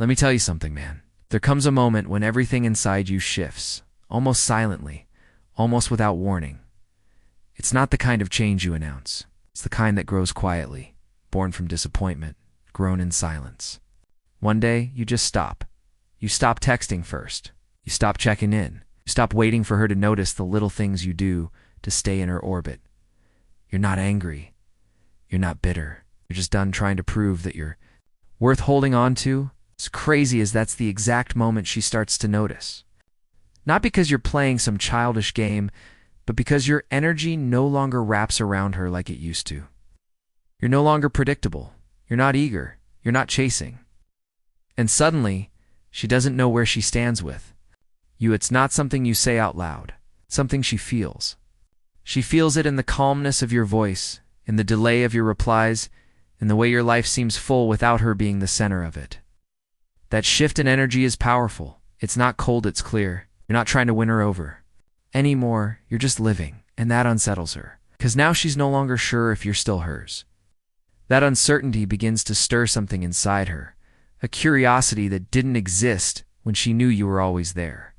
Let me tell you something, man. There comes a moment when everything inside you shifts, almost silently, almost without warning. It's not the kind of change you announce. It's the kind that grows quietly, born from disappointment, grown in silence. One day, you just stop. You stop texting first. You stop checking in. You stop waiting for her to notice the little things you do to stay in her orbit. You're not angry. You're not bitter. You're just done trying to prove that you're worth holding on to. As crazy as that's the exact moment she starts to notice. Not because you're playing some childish game, but because your energy no longer wraps around her like it used to. You're no longer predictable. You're not eager. You're not chasing. And suddenly, she doesn't know where she stands with you. It's not something you say out loud. It's something she feels. She feels it in the calmness of your voice, in the delay of your replies, in the way your life seems full without her being the center of it. That shift in energy is powerful. It's not cold, it's clear. You're not trying to win her over. Anymore, you're just living, and that unsettles her. Because now she's no longer sure if you're still hers. That uncertainty begins to stir something inside her, a curiosity that didn't exist when she knew you were always there.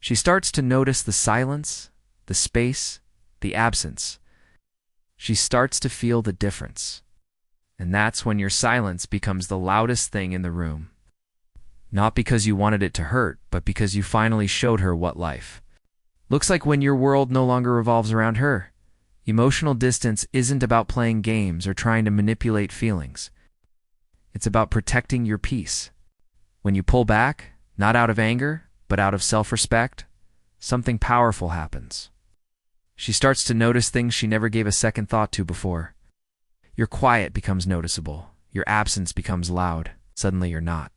She starts to notice the silence, the space, the absence. She starts to feel the difference. And that's when your silence becomes the loudest thing in the room. Not because you wanted it to hurt, but because you finally showed her what life looks like when your world no longer revolves around her. Emotional distance isn't about playing games or trying to manipulate feelings. It's about protecting your peace. When you pull back, not out of anger, but out of self-respect, something powerful happens. She starts to notice things she never gave a second thought to before. Your quiet becomes noticeable. Your absence becomes loud. Suddenly you're not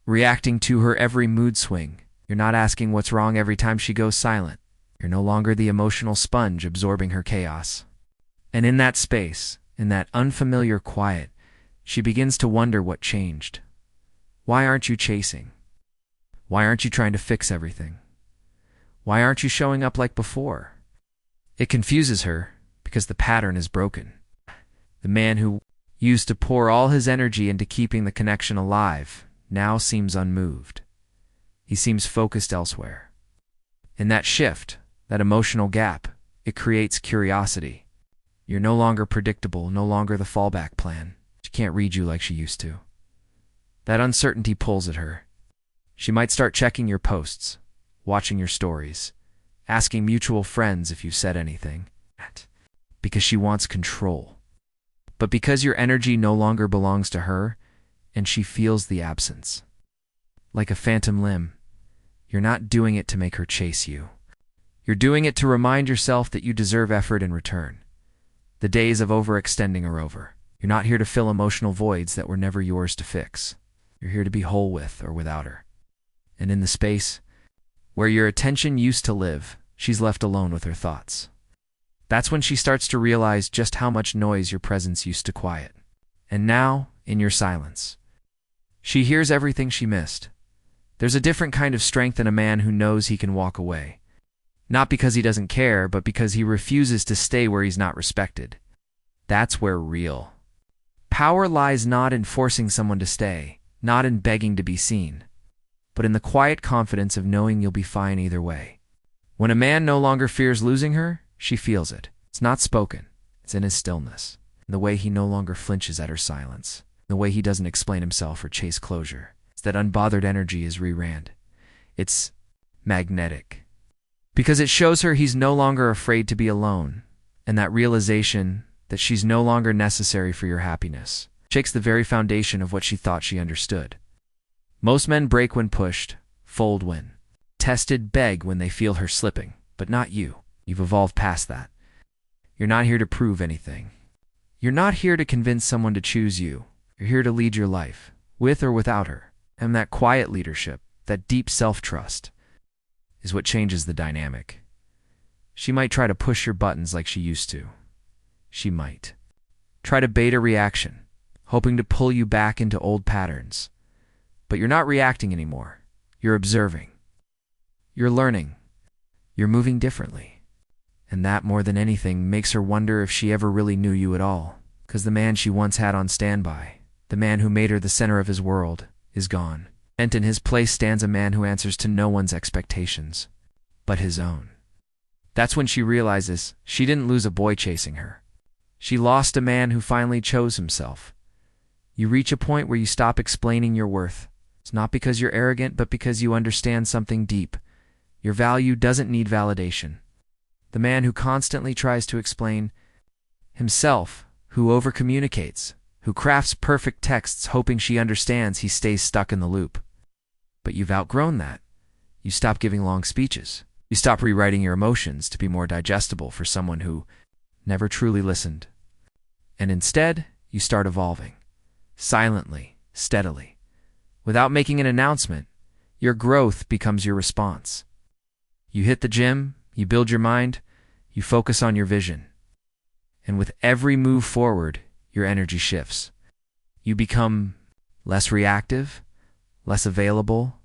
reacting to her every mood swing. You're not asking what's wrong every time she goes silent. You're no longer the emotional sponge absorbing her chaos. And in that space, in that unfamiliar quiet, she begins to wonder what changed. Why aren't you chasing? Why aren't you trying to fix everything? Why aren't you showing up like before? It confuses her because the pattern is broken. The man who used to pour all his energy into keeping the connection alive now seems unmoved. He seems focused elsewhere. In that shift, that emotional gap, it creates curiosity. You're no longer predictable, no longer the fallback plan. She can't read you like she used to. That uncertainty pulls at her. She might start checking your posts, watching your stories, asking mutual friends if you said anything, because she wants control. But because your energy no longer belongs to her, and she feels the absence. Like a phantom limb, you're not doing it to make her chase you. You're doing it to remind yourself that you deserve effort in return. The days of overextending are over. You're not here to fill emotional voids that were never yours to fix. You're here to be whole with or without her. And in the space where your attention used to live, she's left alone with her thoughts. That's when she starts to realize just how much noise your presence used to quiet. And now, in your silence, she hears everything she missed. There's a different kind of strength in a man who knows he can walk away. Not because he doesn't care, but because he refuses to stay where he's not respected. That's where real power lies, not in forcing someone to stay, not in begging to be seen, but in the quiet confidence of knowing you'll be fine either way. When a man no longer fears losing her, she feels it. It's not spoken. It's in his stillness, in the way he no longer flinches at her silence, in the way he doesn't explain himself or chase closure. It's that unbothered energy is re-rand. It's magnetic. Because it shows her he's no longer afraid to be alone, and that realization that she's no longer necessary for your happiness shakes the very foundation of what she thought she understood. Most men break when pushed, fold when tested, beg when they feel her slipping, but not you. You've evolved past that. You're not here to prove anything. You're not here to convince someone to choose you. You're here to lead your life, with or without her. And that quiet leadership, that deep self-trust, is what changes the dynamic. She might try to push your buttons like she used to. She might try to bait a reaction, hoping to pull you back into old patterns. But you're not reacting anymore. You're observing. You're learning. You're moving differently. And that, more than anything, makes her wonder if she ever really knew you at all. Because the man she once had on standby, the man who made her the center of his world, is gone. And in his place stands a man who answers to no one's expectations, but his own. That's when she realizes she didn't lose a boy chasing her. She lost a man who finally chose himself. You reach a point where you stop explaining your worth. It's not because you're arrogant, but because you understand something deep. Your value doesn't need validation. The man who constantly tries to explain himself, who overcommunicates, who crafts perfect texts hoping she understands, he stays stuck in the loop. But you've outgrown that. You stop giving long speeches. You stop rewriting your emotions to be more digestible for someone who never truly listened. And instead, you start evolving. Silently, steadily. Without making an announcement, your growth becomes your response. You hit the gym, you build your mind, you focus on your vision. And with every move forward, your energy shifts. You become less reactive, less available,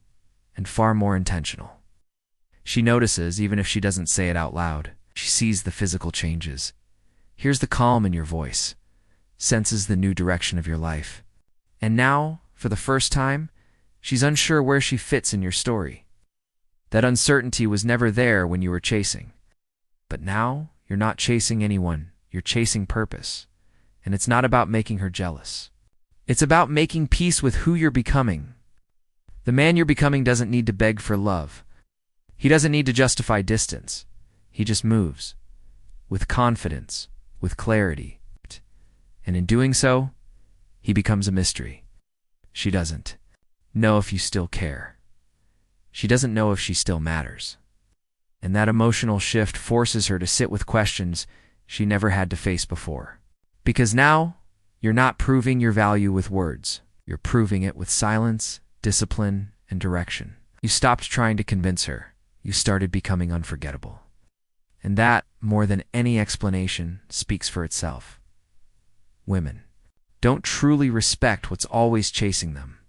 and far more intentional. She notices, even if she doesn't say it out loud. She sees the physical changes, hears the calm in your voice, senses the new direction of your life. And now, for the first time, she's unsure where she fits in your story. That uncertainty was never there when you were chasing. But now, you're not chasing anyone, you're chasing purpose. And it's not about making her jealous. It's about making peace with who you're becoming. The man you're becoming doesn't need to beg for love. He doesn't need to justify distance. He just moves. With confidence, with clarity. And in doing so, he becomes a mystery. She doesn't know if you still care. She doesn't know if she still matters. And that emotional shift forces her to sit with questions she never had to face before. Because now, you're not proving your value with words. You're proving it with silence, discipline, and direction. You stopped trying to convince her. You started becoming unforgettable. And that, more than any explanation, speaks for itself. Women don't truly respect what's always chasing them.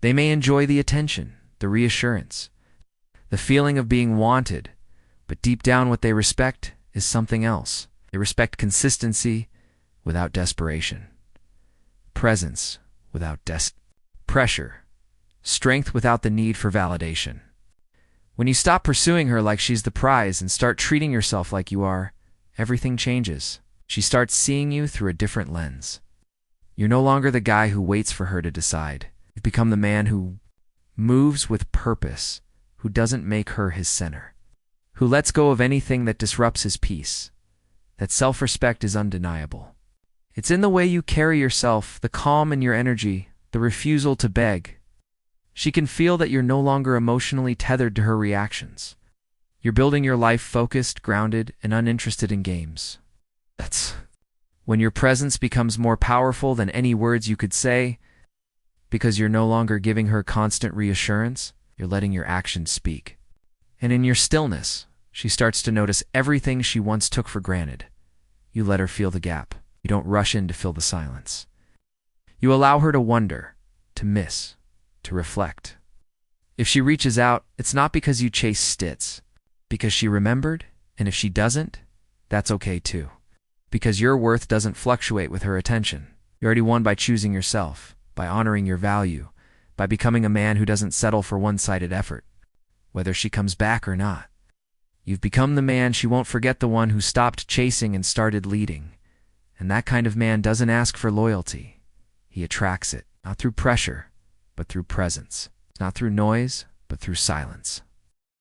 They may enjoy the attention, the reassurance, the feeling of being wanted, but deep down what they respect is something else. They respect consistency without desperation, presence without pressure, strength without the need for validation. When you stop pursuing her like she's the prize and start treating yourself like you are, everything changes. She starts seeing you through a different lens. You're no longer the guy who waits for her to decide. You've become the man who moves with purpose, who doesn't make her his center, who lets go of anything that disrupts his peace. That self-respect is undeniable. It's in the way you carry yourself, the calm in your energy, the refusal to beg. She can feel that you're no longer emotionally tethered to her reactions. You're building your life focused, grounded, and uninterested in games. That's when your presence becomes more powerful than any words you could say, because you're no longer giving her constant reassurance, you're letting your actions speak. And in your stillness, she starts to notice everything she once took for granted. You let her feel the gap. You don't rush in to fill the silence. You allow her to wonder, to miss, to reflect. If she reaches out, it's not because you chase stits, because she remembered, and if she doesn't, that's okay too. Because your worth doesn't fluctuate with her attention. You already won by choosing yourself, by honoring your value, by becoming a man who doesn't settle for one-sided effort, whether she comes back or not. You've become the man she won't forget, the one who stopped chasing and started leading. And that kind of man doesn't ask for loyalty. He attracts it, not through pressure, but through presence. Not through noise, but through silence.